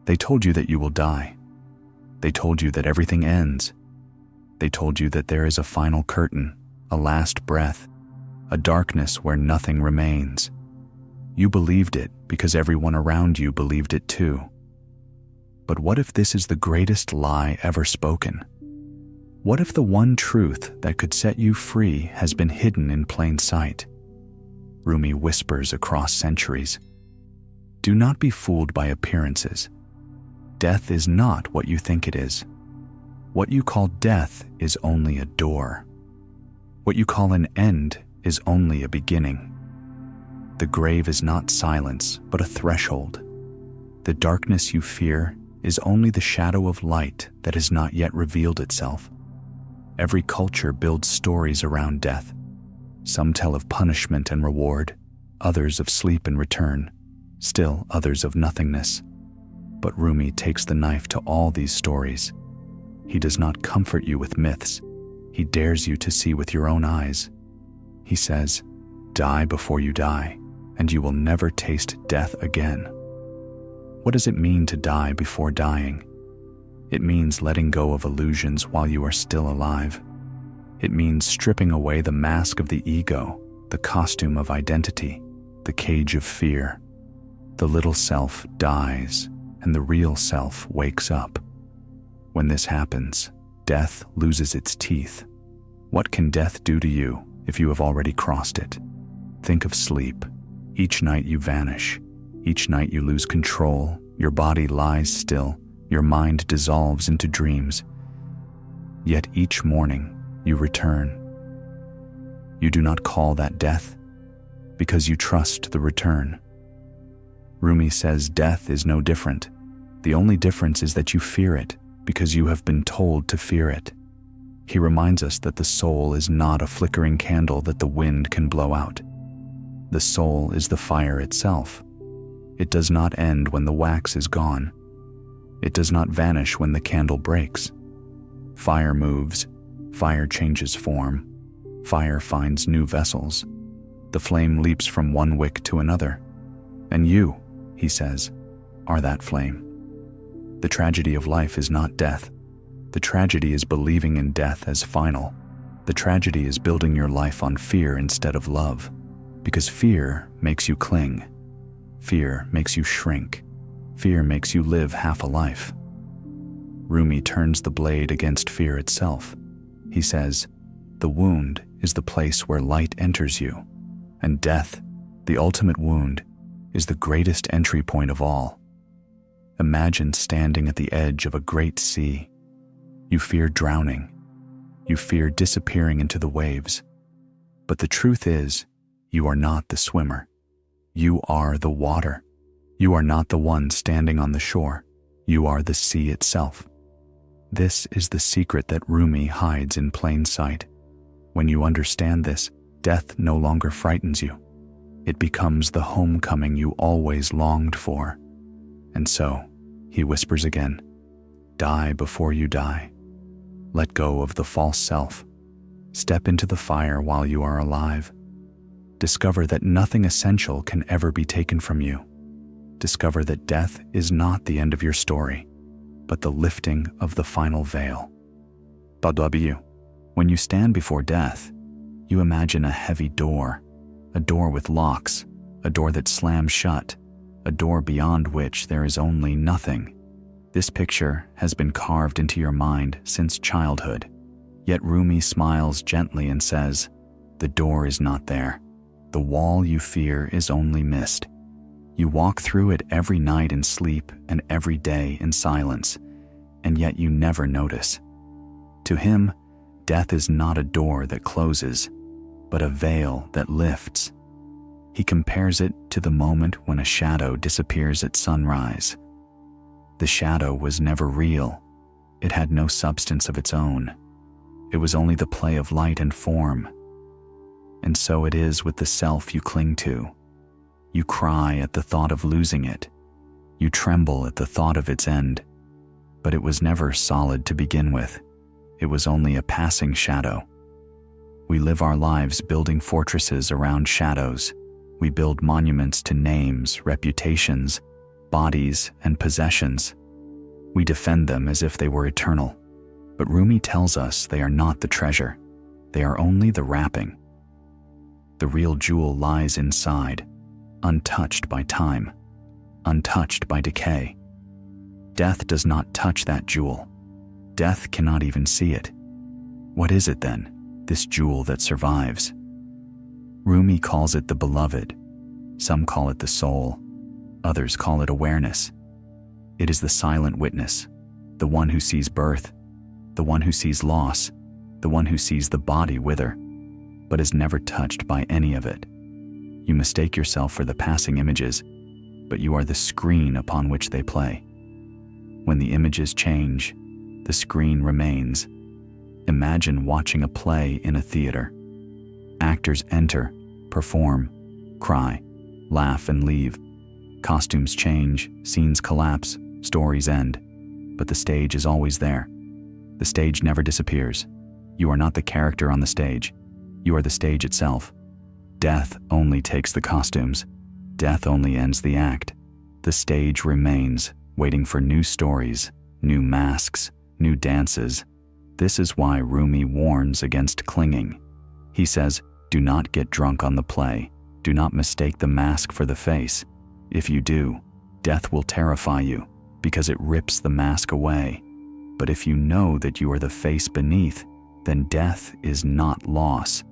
They told you that you will die. They told you that everything ends. They told you that there is a final curtain, a last breath, a darkness where nothing remains. You believed it because everyone around you believed it too. But what if this is the greatest lie ever spoken? What if the one truth that could set you free has been hidden in plain sight? Rumi whispers across centuries. Do not be fooled by appearances. Death is not what you think it is. What you call death is only a door. What you call an end is only a beginning. The grave is not silence, but a threshold. The darkness you fear is only the shadow of light that has not yet revealed itself. Every culture builds stories around death. Some tell of punishment and reward, others of sleep and return, still others of nothingness. But Rumi takes the knife to all these stories. He does not comfort you with myths. He dares you to see with your own eyes. He says, die before you die, and you will never taste death again. What does it mean to die before dying? It means letting go of illusions while you are still alive. It means stripping away the mask of the ego, the costume of identity, the cage of fear. The little self dies, and the real self wakes up. When this happens, death loses its teeth. What can death do to you if you have already crossed it? Think of sleep. Each night you vanish. Each night you lose control. Your body lies still. Your mind dissolves into dreams. Yet each morning you return. You do not call that death because you trust the return. Rumi says death is no different. The only difference is that you fear it because you have been told to fear it. He reminds us that the soul is not a flickering candle that the wind can blow out. The soul is the fire itself. It does not end when the wax is gone. It does not vanish when the candle breaks. Fire moves. Fire changes form. Fire finds new vessels. The flame leaps from one wick to another. And you, he says, are that flame. The tragedy of life is not death. The tragedy is believing in death as final. The tragedy is building your life on fear instead of love, because fear makes you cling. Fear makes you shrink. Fear makes you live half a life. Rumi turns the blade against fear itself. He says, the wound is the place where light enters you, and death, the ultimate wound, is the greatest entry point of all. Imagine standing at the edge of a great sea. You fear drowning. You fear disappearing into the waves. But the truth is, you are not the swimmer. You are the water. You are not the one standing on the shore. You are the sea itself. This is the secret that Rumi hides in plain sight. When you understand this, death no longer frightens you. It becomes the homecoming you always longed for. And so, he whispers again, die before you die. Let go of the false self. Step into the fire while you are alive. Discover that nothing essential can ever be taken from you. Discover that death is not the end of your story, but the lifting of the final veil. Badwabiyu. When you stand before death, you imagine a heavy door, a door with locks, a door that slams shut, a door beyond which there is only nothing. This picture has been carved into your mind since childhood. Yet Rumi smiles gently and says, the door is not there. The wall you fear is only mist. You walk through it every night in sleep and every day in silence, and yet you never notice. To him, death is not a door that closes, but a veil that lifts. He compares it to the moment when a shadow disappears at sunrise. The shadow was never real. It had no substance of its own. It was only the play of light and form. And so it is with the self you cling to. You cry at the thought of losing it. You tremble at the thought of its end. But it was never solid to begin with. It was only a passing shadow. We live our lives building fortresses around shadows. We build monuments to names, reputations, bodies, and possessions. We defend them as if they were eternal. But Rumi tells us they are not the treasure. They are only the wrapping. The real jewel lies inside, untouched by time, untouched by decay. Death does not touch that jewel. Death cannot even see it. What is it then, this jewel that survives? Rumi calls it the beloved. Some call it the soul. Others call it awareness. It is the silent witness, the one who sees birth, the one who sees loss, the one who sees the body wither, but is never touched by any of it. You mistake yourself for the passing images, but you are the screen upon which they play. When the images change, the screen remains. Imagine watching a play in a theater. Actors enter, perform, cry, laugh, and leave. Costumes change, scenes collapse, stories end, but the stage is always there. The stage never disappears. You are not the character on the stage. You are the stage itself. Death only takes the costumes. Death only ends the act. The stage remains, waiting for new stories, new masks, new dances. This is why Rumi warns against clinging. He says, do not get drunk on the play. Do not mistake the mask for the face. If you do, death will terrify you because it rips the mask away. But if you know that you are the face beneath, then death is not loss.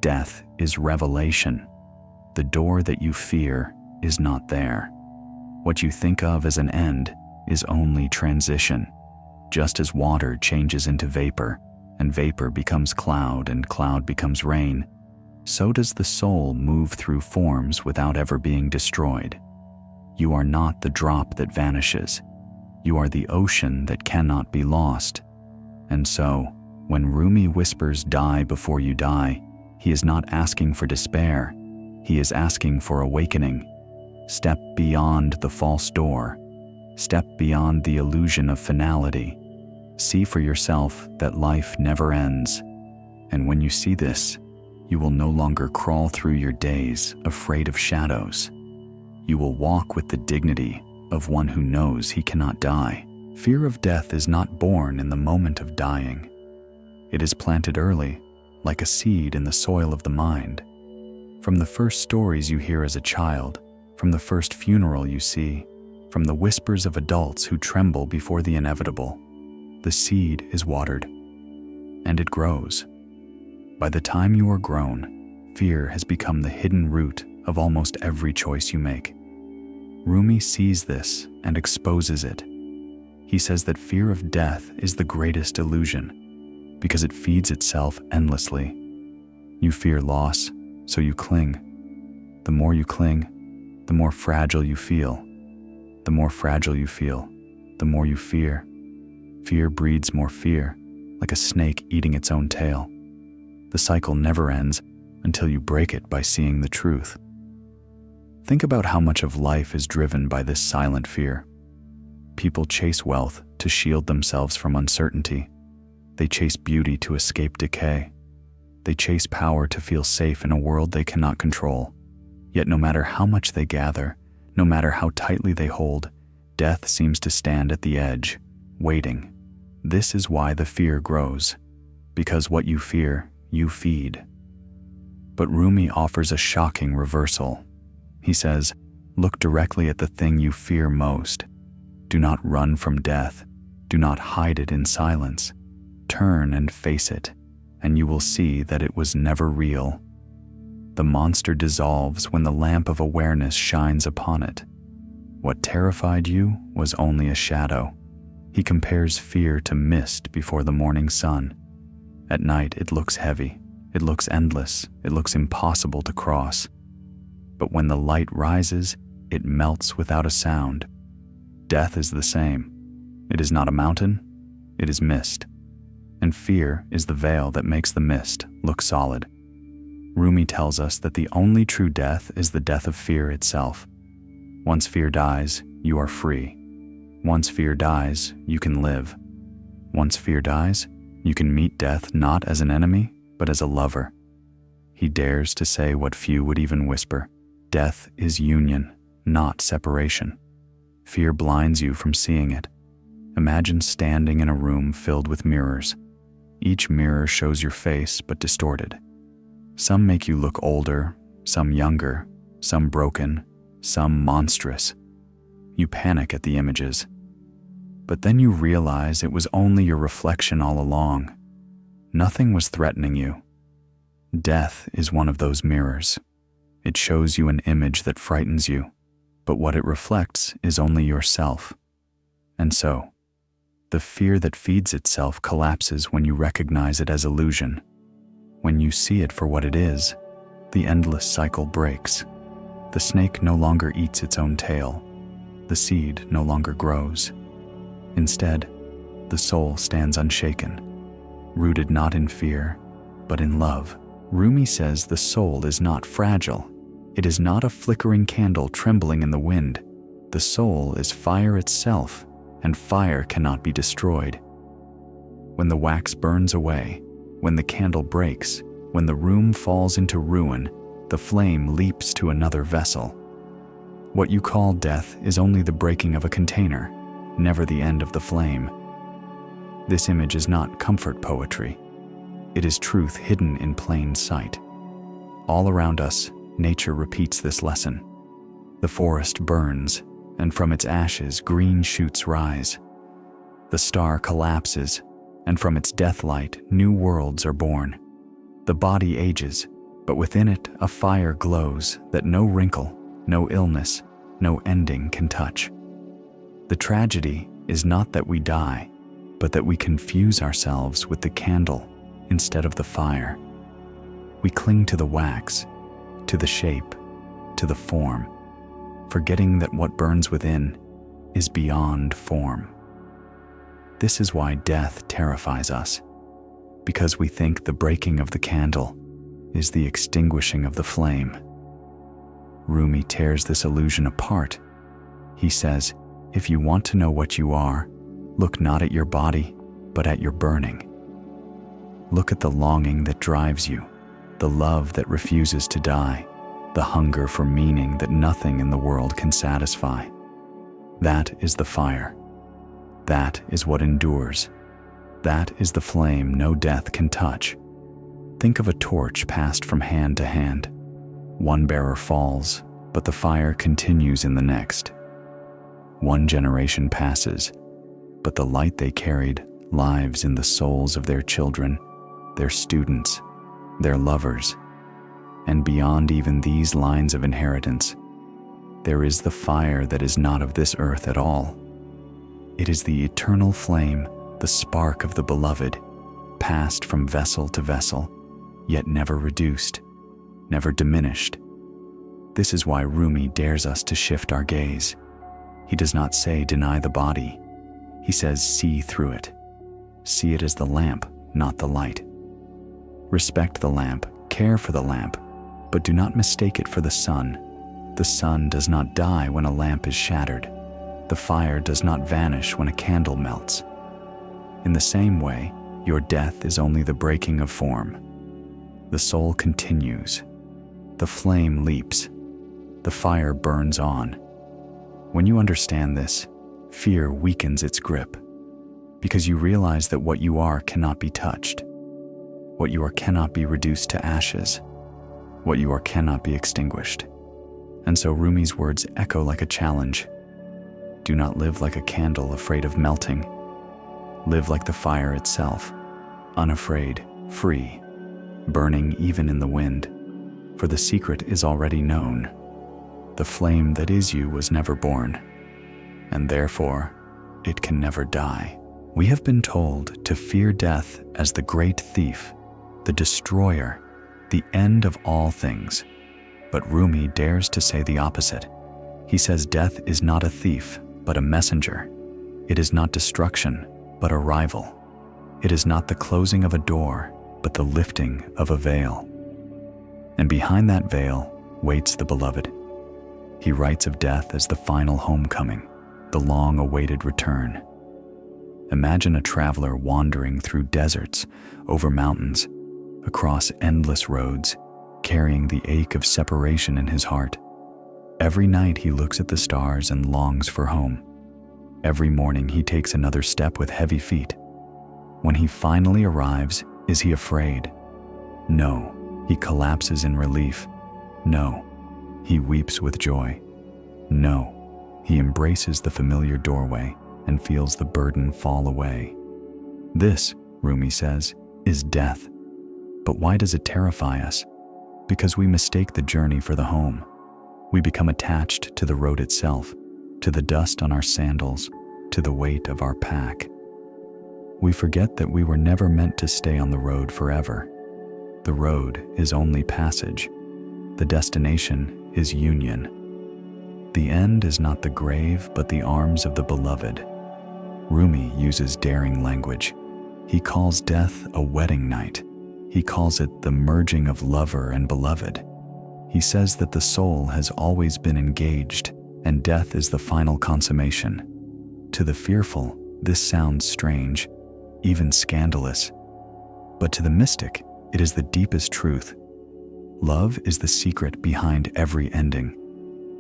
Death is revelation. The door that you fear is not there. What you think of as an end is only transition. Just as water changes into vapor, and vapor becomes cloud, and cloud becomes rain, so does the soul move through forms without ever being destroyed. You are not the drop that vanishes. You are the ocean that cannot be lost. And so, when Rumi whispers die before you die, he is not asking for despair. He is asking for awakening. Step beyond the false door. Step beyond the illusion of finality. See for yourself that life never ends. And when you see this, you will no longer crawl through your days afraid of shadows. You will walk with the dignity of one who knows he cannot die. Fear of death is not born in the moment of dying. It is planted early, like a seed in the soil of the mind. From the first stories you hear as a child, from the first funeral you see, from the whispers of adults who tremble before the inevitable, the seed is watered, and it grows. By the time you are grown, fear has become the hidden root of almost every choice you make. Rumi sees this and exposes it. He says that fear of death is the greatest illusion, because it feeds itself endlessly. You fear loss, so you cling. The more you cling, the more fragile you feel. The more fragile you feel, the more you fear. Fear breeds more fear, like a snake eating its own tail. The cycle never ends until you break it by seeing the truth. Think about how much of life is driven by this silent fear. People chase wealth to shield themselves from uncertainty. They chase beauty to escape decay. They chase power to feel safe in a world they cannot control. Yet no matter how much they gather, no matter how tightly they hold, death seems to stand at the edge, waiting. This is why the fear grows, because what you fear, you feed. But Rumi offers a shocking reversal. He says, look directly at the thing you fear most. Do not run from death. Do not hide it in silence. Turn and face it, and you will see that it was never real. The monster dissolves when the lamp of awareness shines upon it. What terrified you was only a shadow. He compares fear to mist before the morning sun. At night it looks heavy, it looks endless, it looks impossible to cross. But when the light rises, it melts without a sound. Death is the same. It is not a mountain, it is mist. And fear is the veil that makes the mist look solid. Rumi tells us that the only true death is the death of fear itself. Once fear dies, you are free. Once fear dies, you can live. Once fear dies, you can meet death not as an enemy, but as a lover. He dares to say what few would even whisper. Death is union, not separation. Fear blinds you from seeing it. Imagine standing in a room filled with mirrors. Each mirror shows your face, but distorted. Some make you look older, some younger, some broken, some monstrous. You panic at the images. But then you realize it was only your reflection all along. Nothing was threatening you. Death is one of those mirrors. It shows you an image that frightens you, but what it reflects is only yourself. And so, the fear that feeds itself collapses when you recognize it as illusion. When you see it for what it is, the endless cycle breaks. The snake no longer eats its own tail. The seed no longer grows. Instead, the soul stands unshaken, rooted not in fear, but in love. Rumi says the soul is not fragile. It is not a flickering candle trembling in the wind. The soul is fire itself, and fire cannot be destroyed. When the wax burns away, when the candle breaks, when the room falls into ruin, the flame leaps to another vessel. What you call death is only the breaking of a container, never the end of the flame. This image is not comfort poetry. It is truth hidden in plain sight. All around us, nature repeats this lesson. The forest burns, and from its ashes green shoots rise. The star collapses, and from its death light new worlds are born. The body ages, but within it a fire glows that no wrinkle, no illness, no ending can touch. The tragedy is not that we die, but that we confuse ourselves with the candle instead of the fire. We cling to the wax, to the shape, to the form, forgetting that what burns within is beyond form. This is why death terrifies us, because we think the breaking of the candle is the extinguishing of the flame. Rumi tears this illusion apart. He says, if you want to know what you are, look not at your body, but at your burning. Look at the longing that drives you, the love that refuses to die, the hunger for meaning that nothing in the world can satisfy. That is the fire. That is what endures. That is the flame no death can touch. Think of a torch passed from hand to hand. One bearer falls, but the fire continues in the next. One generation passes, but the light they carried lives in the souls of their children, their students, their lovers. And beyond even these lines of inheritance, there is the fire that is not of this earth at all. It is the eternal flame, the spark of the beloved, passed from vessel to vessel, yet never reduced, never diminished. This is why Rumi dares us to shift our gaze. He does not say deny the body. He says see through it. See it as the lamp, not the light. Respect the lamp, care for the lamp, but do not mistake it for the sun. The sun does not die when a lamp is shattered. The fire does not vanish when a candle melts. In the same way, your death is only the breaking of form. The soul continues. The flame leaps. The fire burns on. When you understand this, fear weakens its grip, because you realize that what you are cannot be touched. What you are cannot be reduced to ashes. What you are cannot be extinguished. And so Rumi's words echo like a challenge. Do not live like a candle afraid of melting. Live like the fire itself, unafraid, free, burning even in the wind. For the secret is already known. The flame that is you was never born, and therefore it can never die. We have been told to fear death as the great thief, the destroyer, the end of all things. But Rumi dares to say the opposite. He says death is not a thief, but a messenger. It is not destruction, but arrival. It is not the closing of a door, but the lifting of a veil. And behind that veil waits the beloved. He writes of death as the final homecoming, the long-awaited return. Imagine a traveler wandering through deserts, over mountains, across endless roads, carrying the ache of separation in his heart. Every night he looks at the stars and longs for home. Every morning he takes another step with heavy feet. When he finally arrives, is he afraid? No, he collapses in relief. No, he weeps with joy. No, he embraces the familiar doorway and feels the burden fall away. This, Rumi says, is death. But why does it terrify us? Because we mistake the journey for the home. We become attached to the road itself, to the dust on our sandals, to the weight of our pack. We forget that we were never meant to stay on the road forever. The road is only passage. The destination is union. The end is not the grave, but the arms of the beloved. Rumi uses daring language. He calls death a wedding night. He calls it the merging of lover and beloved. He says that the soul has always been engaged, and death is the final consummation. To the fearful, this sounds strange, even scandalous. But to the mystic, it is the deepest truth. Love is the secret behind every ending.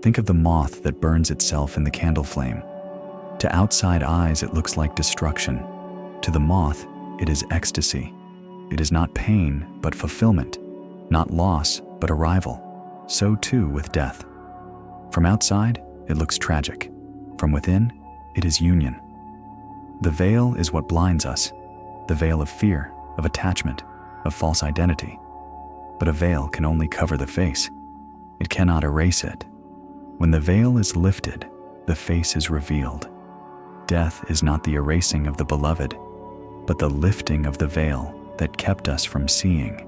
Think of the moth that burns itself in the candle flame. To outside eyes, it looks like destruction. To the moth, it is ecstasy. It is not pain, but fulfillment. Not loss, but arrival. So too with death. From outside, it looks tragic. From within, it is union. The veil is what blinds us. The veil of fear, of attachment, of false identity. But a veil can only cover the face. It cannot erase it. When the veil is lifted, the face is revealed. Death is not the erasing of the beloved, but the lifting of the veil that kept us from seeing.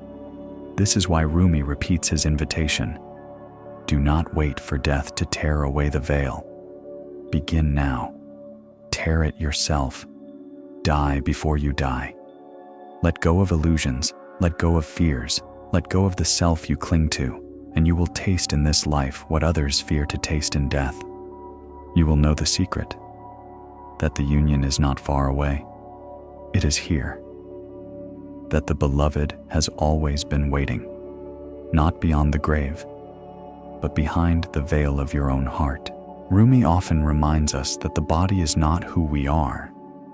This is why Rumi repeats his invitation. Do not wait for death to tear away the veil. Begin now. Tear it yourself. Die before you die. Let go of illusions, let go of fears, let go of the self you cling to, and you will taste in this life what others fear to taste in death. You will know the secret, that the union is not far away. It is here. That the beloved has always been waiting, not beyond the grave, but behind the veil of your own heart. Rumi often reminds us that the body is not who we are.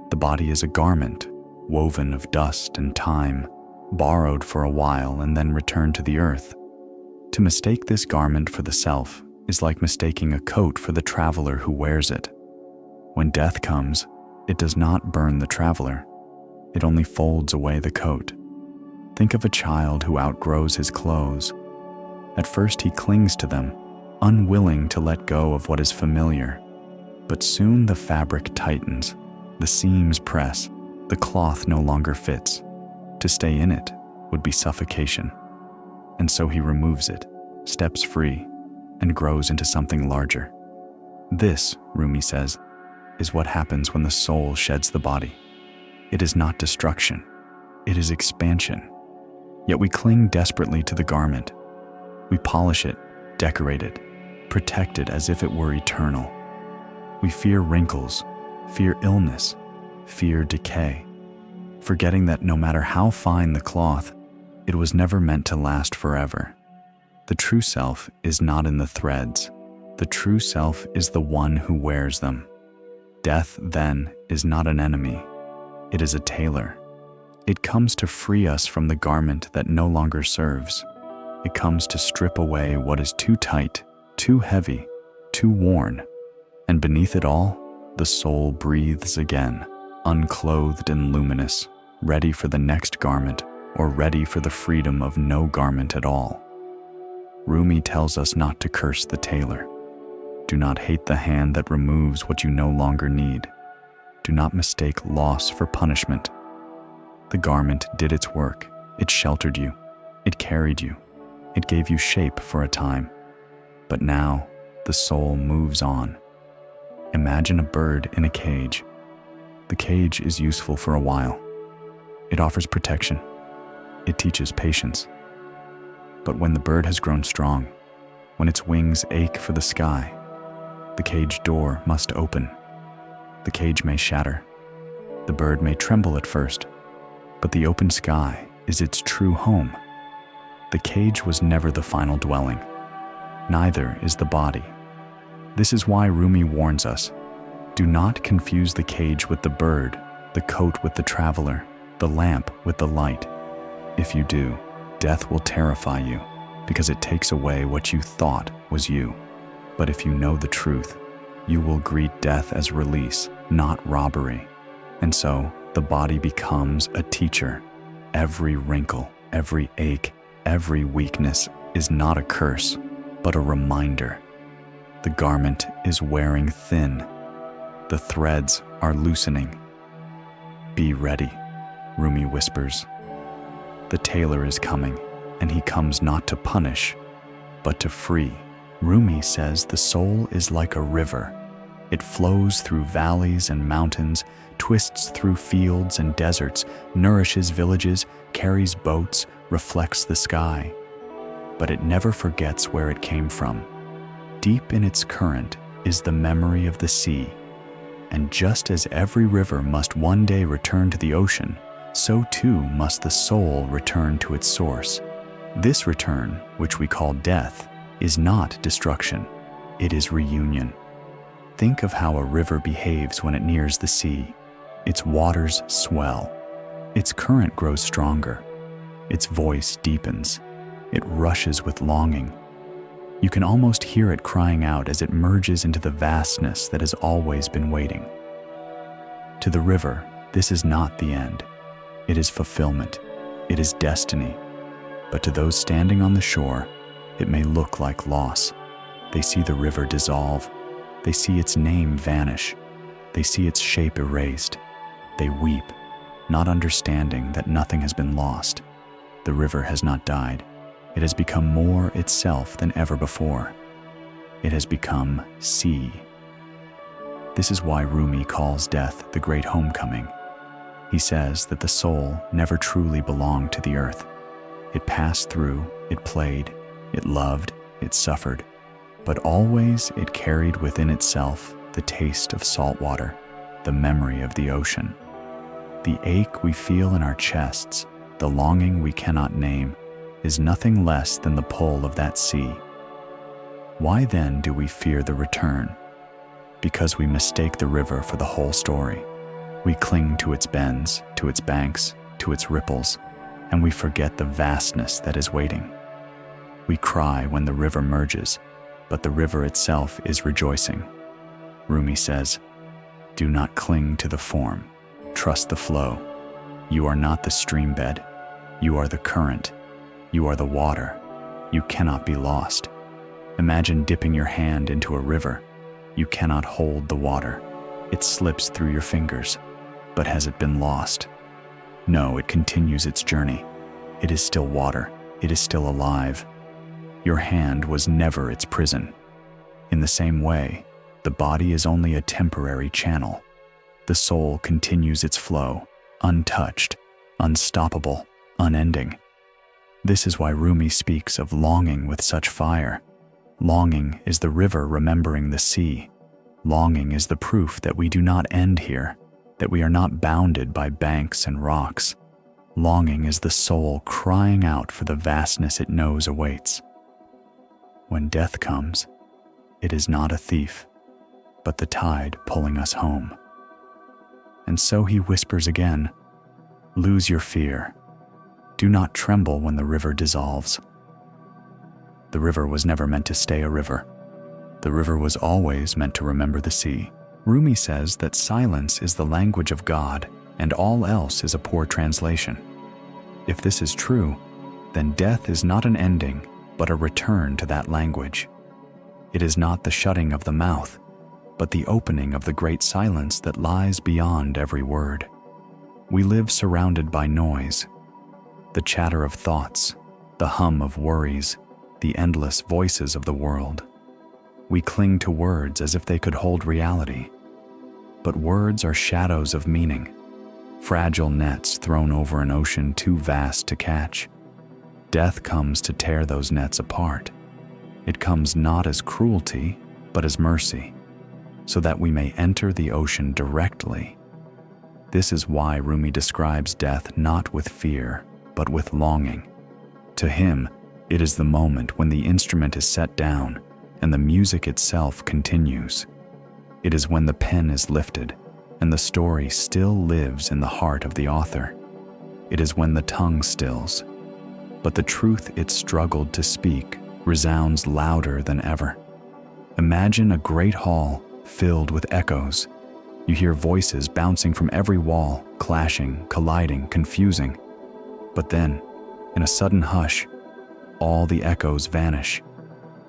The body is a garment, woven of dust and time, borrowed for a while and then returned to the earth. To mistake this garment for the self is like mistaking a coat for the traveler who wears it. When death comes, it does not burn the traveler. It only folds away the coat. Think of a child who outgrows his clothes. At first he clings to them, unwilling to let go of what is familiar. But soon the fabric tightens, the seams press, the cloth no longer fits. To stay in it would be suffocation. And so he removes it, steps free, and grows into something larger. This, Rumi says, is what happens when the soul sheds the body. It is not destruction, it is expansion. Yet we cling desperately to the garment. We polish it, decorate it, protect it as if it were eternal. We fear wrinkles, fear illness, fear decay, forgetting that no matter how fine the cloth, it was never meant to last forever. The true self is not in the threads. The true self is the one who wears them. Death, then, is not an enemy. It is a tailor. It comes to free us from the garment that no longer serves. It comes to strip away what is too tight, too heavy, too worn. And beneath it all, the soul breathes again, unclothed and luminous, ready for the next garment, or ready for the freedom of no garment at all. Rumi tells us not to curse the tailor. Do not hate the hand that removes what you no longer need. Do not mistake loss for punishment. The garment did its work. It sheltered you. It carried you. It gave you shape for a time. But now, the soul moves on. Imagine a bird in a cage. The cage is useful for a while. It offers protection. It teaches patience. But when the bird has grown strong, when its wings ache for the sky, the cage door must open. The cage may shatter. The bird may tremble at first, but the open sky is its true home. The cage was never the final dwelling. Neither is the body, This is why Rumi warns us, do not confuse the cage with the bird, the coat with the traveler, the lamp with the light. If you do, death will terrify you, because it takes away what you thought was you. But if you know the truth, you will greet death as release, not robbery. And so, the body becomes a teacher. Every wrinkle, every ache, every weakness is not a curse, but a reminder. The garment is wearing thin. The threads are loosening. Be ready, Rumi whispers. The tailor is coming, and he comes not to punish, but to free. Rumi says the soul is like a river. It flows through valleys and mountains, twists through fields and deserts, nourishes villages, carries boats, reflects the sky. But it never forgets where it came from. Deep in its current is the memory of the sea. And just as every river must one day return to the ocean, so too must the soul return to its source. This return, which we call death, is not destruction. It is reunion. Think of how a river behaves when it nears the sea. Its waters swell. Its current grows stronger. Its voice deepens. It rushes with longing. You can almost hear it crying out as it merges into the vastness that has always been waiting. To the river, this is not the end. It is fulfillment. It is destiny. But to those standing on the shore, it may look like loss. They see the river dissolve. They see its name vanish. They see its shape erased. They weep, not understanding that nothing has been lost. The river has not died. It has become more itself than ever before. It has become sea. This is why Rumi calls death the great homecoming. He says that the soul never truly belonged to the earth. It passed through, it played, it loved, it suffered, but always it carried within itself the taste of salt water, the memory of the ocean. The ache we feel in our chests, the longing we cannot name, is nothing less than the pull of that sea. Why then do we fear the return? Because we mistake the river for the whole story. We cling to its bends, to its banks, to its ripples, and we forget the vastness that is waiting. We cry when the river merges, but the river itself is rejoicing. Rumi says, do not cling to the form, trust the flow. You are not the stream bed, you are the current. You are the water. You cannot be lost. Imagine dipping your hand into a river. You cannot hold the water. It slips through your fingers. But has it been lost? No, it continues its journey. It is still water. It is still alive. Your hand was never its prison. In the same way, the body is only a temporary channel. The soul continues its flow, untouched, unstoppable, unending. This is why Rumi speaks of longing with such fire. Longing is the river remembering the sea. Longing is the proof that we do not end here, that we are not bounded by banks and rocks. Longing is the soul crying out for the vastness it knows awaits. When death comes, it is not a thief, but the tide pulling us home. And so he whispers again, lose your fear. Do not tremble when the river dissolves. The river was never meant to stay a river. The river was always meant to remember the sea. Rumi says that silence is the language of God, and all else is a poor translation. If this is true, then death is not an ending, but a return to that language. It is not the shutting of the mouth, but the opening of the great silence that lies beyond every word. We live surrounded by noise, the chatter of thoughts, the hum of worries, the endless voices of the world. We cling to words as if they could hold reality. But words are shadows of meaning, fragile nets thrown over an ocean too vast to catch. Death comes to tear those nets apart. It comes not as cruelty, but as mercy, so that we may enter the ocean directly. This is why Rumi describes death not with fear, but with longing. To him, it is the moment when the instrument is set down, and the music itself continues. It is when the pen is lifted and the story still lives in the heart of the author. It is when the tongue stills, but the truth it struggled to speak resounds louder than ever. Imagine a great hall filled with echoes. You hear voices bouncing from every wall, clashing, colliding, confusing. But then, in a sudden hush, all the echoes vanish.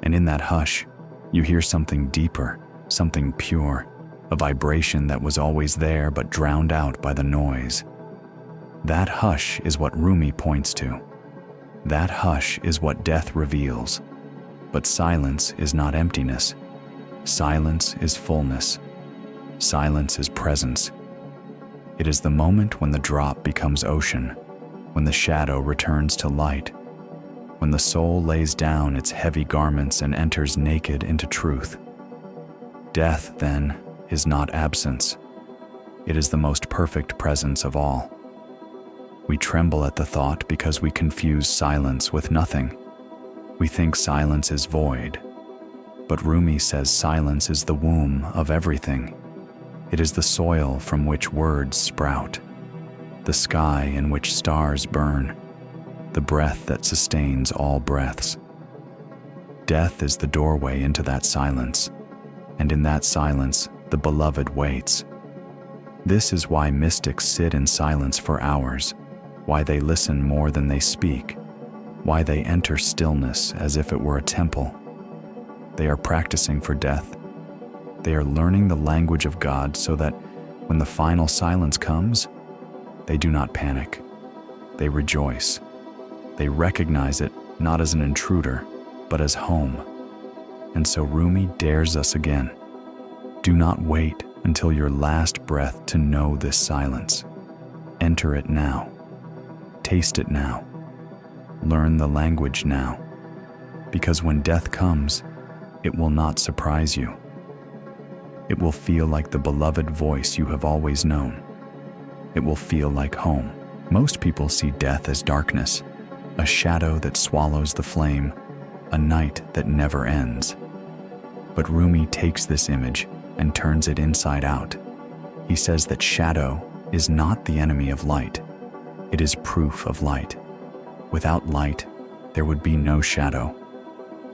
And in that hush, you hear something deeper, something pure, a vibration that was always there but drowned out by the noise. That hush is what Rumi points to. That hush is what death reveals. But silence is not emptiness. Silence is fullness. Silence is presence. It is the moment when the drop becomes ocean, when the shadow returns to light, when the soul lays down its heavy garments and enters naked into truth. Death, then, is not absence. It is the most perfect presence of all. We tremble at the thought because we confuse silence with nothing. We think silence is void, but Rumi says silence is the womb of everything. It is the soil from which words sprout, the sky in which stars burn, the breath that sustains all breaths. Death is the doorway into that silence, and in that silence, the beloved waits. This is why mystics sit in silence for hours, why they listen more than they speak, why they enter stillness as if it were a temple. They are practicing for death. They are learning the language of God so that when the final silence comes, they do not panic. They rejoice. They recognize it not as an intruder, but as home. And so Rumi dares us again. Do not wait until your last breath to know this silence. Enter it now. Taste it now. Learn the language now. Because when death comes, it will not surprise you. It will feel like the beloved voice you have always known. It will feel like home. Most people see death as darkness, a shadow that swallows the flame, a night that never ends. But Rumi takes this image and turns it inside out. He says that shadow is not the enemy of light. It is proof of light. Without light, there would be no shadow.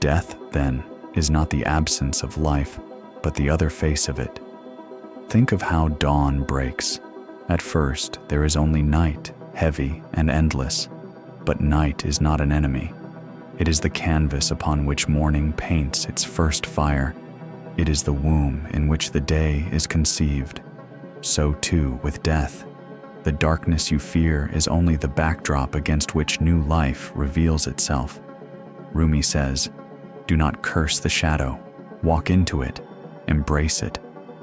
Death, then, is not the absence of life, but the other face of it. Think of how dawn breaks. At first, there is only night, heavy and endless. But night is not an enemy. It is the canvas upon which morning paints its first fire. It is the womb in which the day is conceived. So too with death. The darkness you fear is only the backdrop against which new life reveals itself. Rumi says, do not curse the shadow. Walk into it. Embrace it.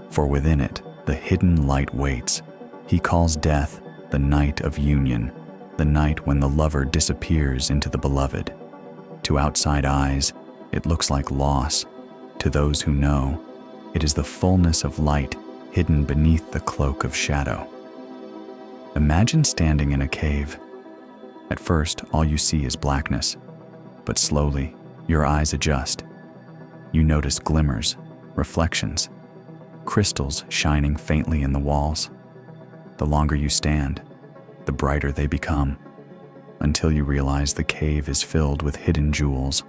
For within it, the hidden light waits. He calls death the night of union, the night when the lover disappears into the beloved. To outside eyes, it looks like loss. To those who know, it is the fullness of light hidden beneath the cloak of shadow. Imagine standing in a cave. At first, all you see is blackness, but slowly, your eyes adjust. You notice glimmers, reflections, crystals shining faintly in the walls. The longer you stand, the brighter they become, until you realize the cave is filled with hidden jewels.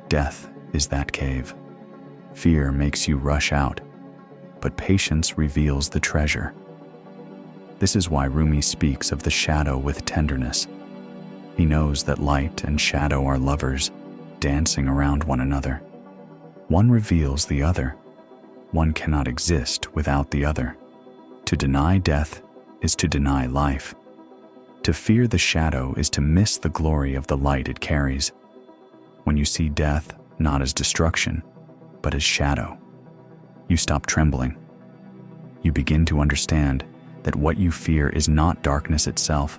Death is that cave. Fear makes you rush out, but patience reveals the treasure. This is why Rumi speaks of the shadow with tenderness. He knows that light and shadow are lovers, dancing around one another. One reveals the other. One cannot exist without the other. To deny death is to deny life. To fear the shadow is to miss the glory of the light it carries. When you see death not as destruction, but as shadow, you stop trembling. You begin to understand that what you fear is not darkness itself,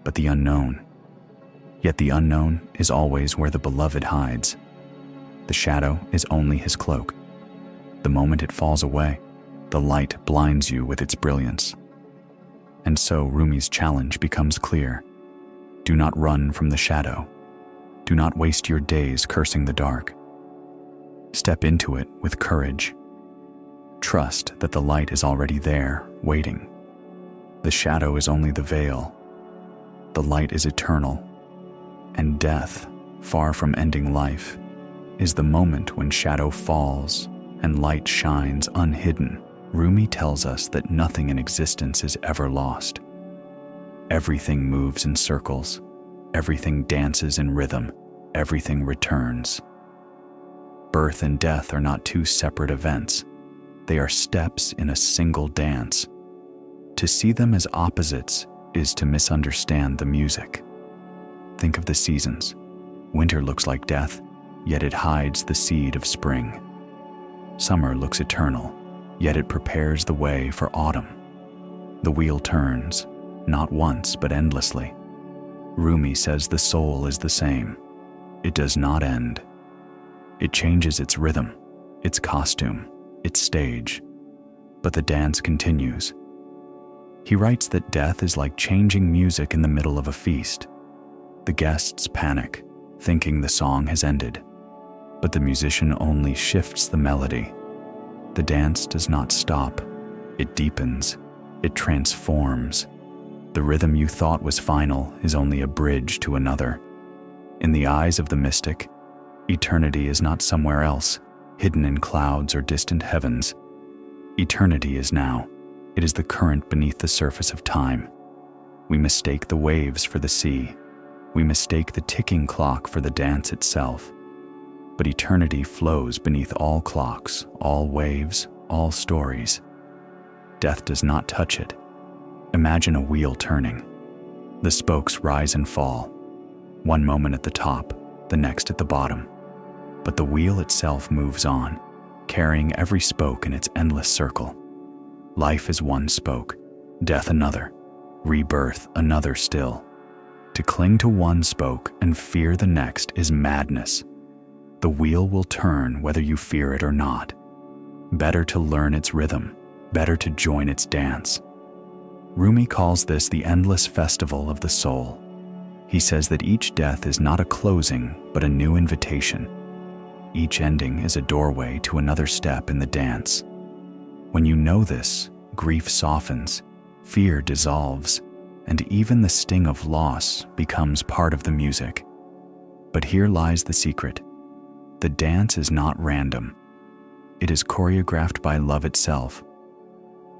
but the unknown. Yet the unknown is always where the beloved hides. The shadow is only his cloak. The moment it falls away, the light blinds you with its brilliance. And so Rumi's challenge becomes clear. Do not run from the shadow. Do not waste your days cursing the dark. Step into it with courage. Trust that the light is already there, waiting. The shadow is only the veil. The light is eternal. And death, far from ending life, is the moment when shadow falls and light shines unhidden. Rumi tells us that nothing in existence is ever lost. Everything moves in circles. Everything dances in rhythm. Everything returns. Birth and death are not two separate events. They are steps in a single dance. To see them as opposites is to misunderstand the music. Think of the seasons. Winter looks like death, yet it hides the seed of spring. Summer looks eternal, yet it prepares the way for autumn. The wheel turns, not once but endlessly. Rumi says the soul is the same. It does not end. It changes its rhythm, its costume, its stage, but the dance continues. He writes that death is like changing music in the middle of a feast. The guests panic, thinking the song has ended, but the musician only shifts the melody. The dance does not stop. It deepens. It transforms. The rhythm you thought was final is only a bridge to another. In the eyes of the mystic, eternity is not somewhere else, hidden in clouds or distant heavens. Eternity is now. It is the current beneath the surface of time. We mistake the waves for the sea. We mistake the ticking clock for the dance itself. But eternity flows beneath all clocks, all waves, all stories. Death does not touch it. Imagine a wheel turning. The spokes rise and fall, one moment at the top, the next at the bottom. But the wheel itself moves on, carrying every spoke in its endless circle. Life is one spoke, death another, rebirth another still. To cling to one spoke and fear the next is madness. The wheel will turn whether you fear it or not. Better to learn its rhythm, better to join its dance. Rumi calls this the endless festival of the soul. He says that each death is not a closing, but a new invitation. Each ending is a doorway to another step in the dance. When you know this, grief softens, fear dissolves, and even the sting of loss becomes part of the music. But here lies the secret. The dance is not random. It is choreographed by love itself.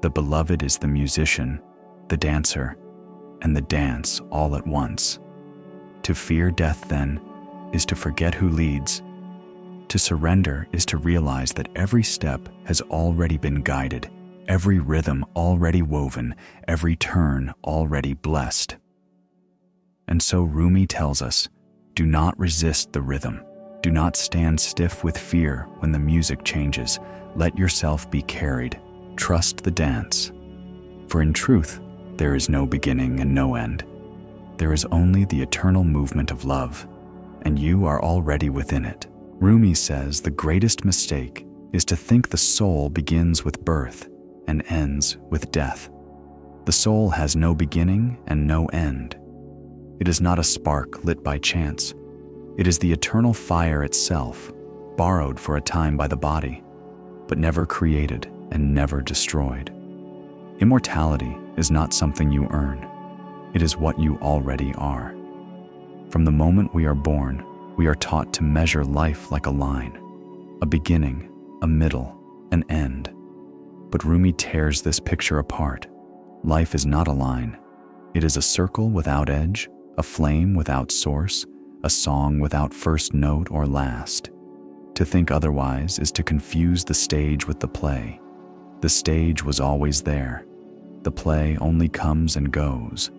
The beloved is the musician, the dancer, and the dance all at once. To fear death, then, is to forget who leads. To surrender is to realize that every step has already been guided, every rhythm already woven, every turn already blessed. And so Rumi tells us, do not resist the rhythm. Do not stand stiff with fear when the music changes. Let yourself be carried. Trust the dance. For in truth, there is no beginning and no end. There is only the eternal movement of love, and you are already within it. Rumi says the greatest mistake is to think the soul begins with birth and ends with death. The soul has no beginning and no end. It is not a spark lit by chance. It is the eternal fire itself, borrowed for a time by the body, but never created and never destroyed. Immortality is not something you earn. It is what you already are. From the moment we are born, we are taught to measure life like a line, a beginning, a middle, an end. But Rumi tears this picture apart. Life is not a line. It is a circle without edge, a flame without source, a song without first note or last. To think otherwise is to confuse the stage with the play. The stage was always there. The play only comes and goes.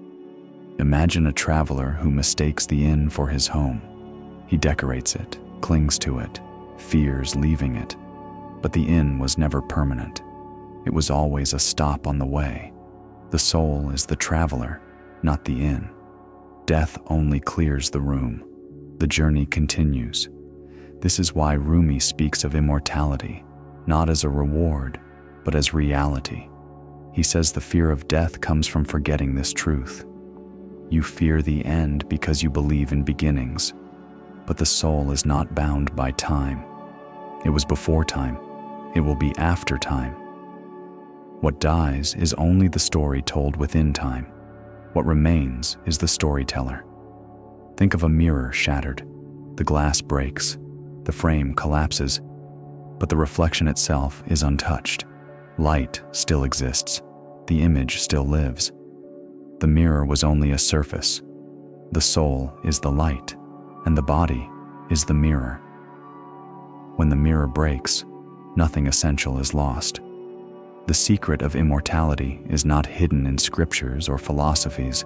Imagine a traveler who mistakes the inn for his home. He decorates it, clings to it, fears leaving it. But the inn was never permanent. It was always a stop on the way. The soul is the traveler, not the inn. Death only clears the room. The journey continues. This is why Rumi speaks of immortality, not as a reward, but as reality. He says the fear of death comes from forgetting this truth. You fear the end because you believe in beginnings, but the soul is not bound by time. It was before time. It will be after time. What dies is only the story told within time. What remains is the storyteller. Think of a mirror shattered. The glass breaks. The frame collapses. But the reflection itself is untouched. Light still exists. The image still lives. The mirror was only a surface. The soul is the light, and the body is the mirror. When the mirror breaks, nothing essential is lost. The secret of immortality is not hidden in scriptures or philosophies.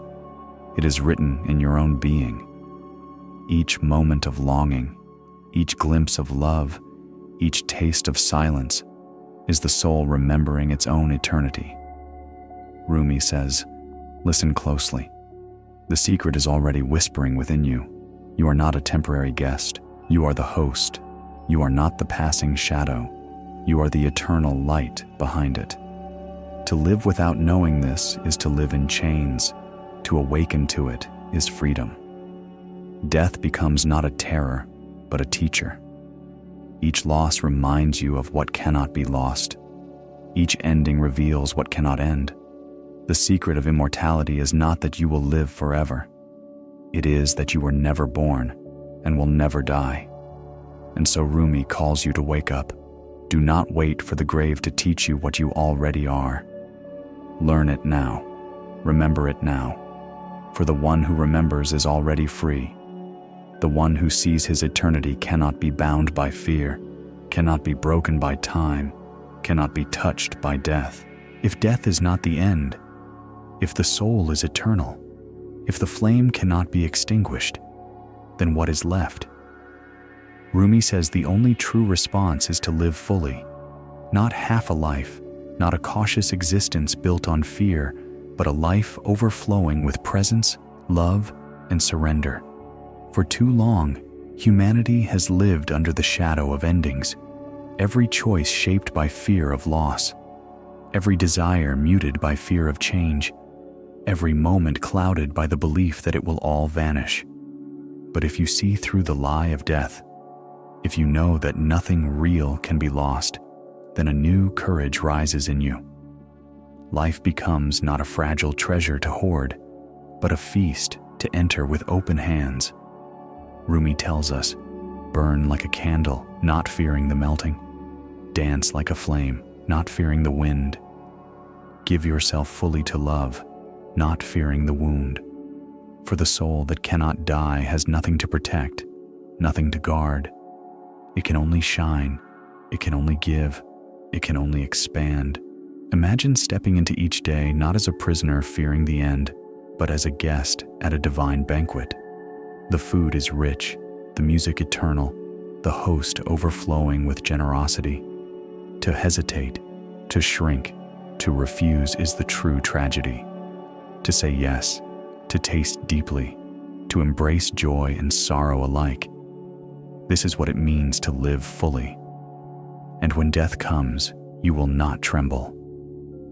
It is written in your own being. Each moment of longing, each glimpse of love, each taste of silence is the soul remembering its own eternity. Rumi says, "Listen closely. The secret is already whispering within you. You are not a temporary guest. You are the host. You are not the passing shadow. You are the eternal light behind it. To live without knowing this is to live in chains. To awaken to it is freedom." Death becomes not a terror, but a teacher. Each loss reminds you of what cannot be lost. Each ending reveals what cannot end. The secret of immortality is not that you will live forever. It is that you were never born and will never die. And so Rumi calls you to wake up. Do not wait for the grave to teach you what you already are. Learn it now. Remember it now. For the one who remembers is already free. The one who sees his eternity cannot be bound by fear, cannot be broken by time, cannot be touched by death. If death is not the end, if the soul is eternal, if the flame cannot be extinguished, then what is left? Rumi says the only true response is to live fully, not half a life, not a cautious existence built on fear, but a life overflowing with presence, love, and surrender. For too long, humanity has lived under the shadow of endings, every choice shaped by fear of loss, every desire muted by fear of change, every moment clouded by the belief that it will all vanish. But if you see through the lie of death, if you know that nothing real can be lost, then a new courage rises in you. Life becomes not a fragile treasure to hoard, but a feast to enter with open hands. Rumi tells us, burn like a candle, not fearing the melting. Dance like a flame, not fearing the wind. Give yourself fully to love, not fearing the wound. For the soul that cannot die has nothing to protect, nothing to guard. It can only shine, it can only give, it can only expand. Imagine stepping into each day not as a prisoner fearing the end, but as a guest at a divine banquet. The food is rich, the music eternal, the host overflowing with generosity. To hesitate, to shrink, to refuse is the true tragedy. To say yes, to taste deeply, to embrace joy and sorrow alike. This is what it means to live fully. And when death comes, you will not tremble.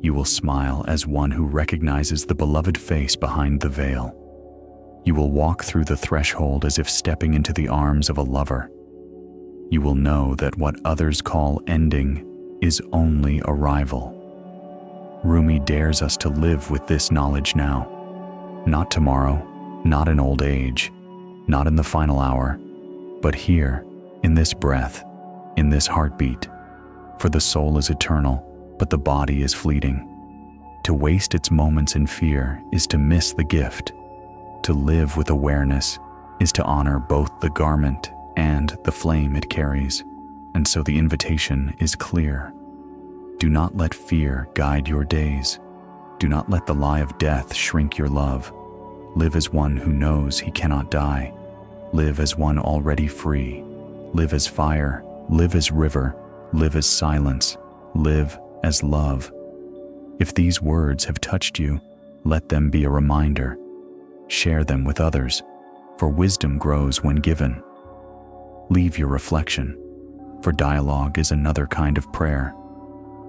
You will smile as one who recognizes the beloved face behind the veil. You will walk through the threshold as if stepping into the arms of a lover. You will know that what others call ending is only arrival. Rumi dares us to live with this knowledge now. Not tomorrow, not in old age, not in the final hour, but here, in this breath, in this heartbeat. For the soul is eternal, but the body is fleeting. To waste its moments in fear is to miss the gift. To live with awareness is to honor both the garment and the flame it carries. And so the invitation is clear. Do not let fear guide your days. Do not let the lie of death shrink your love. Live as one who knows he cannot die. Live as one already free. Live as fire. Live as river. Live as silence. Live as love. If these words have touched you, let them be a reminder. Share them with others, for wisdom grows when given. Leave your reflection, for dialogue is another kind of prayer.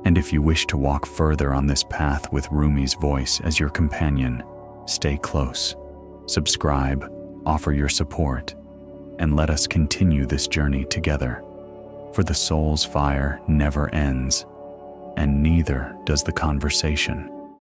And if you wish to walk further on this path with Rumi's voice as your companion, stay close, subscribe, offer your support, and let us continue this journey together. For the soul's fire never ends, and neither does the conversation.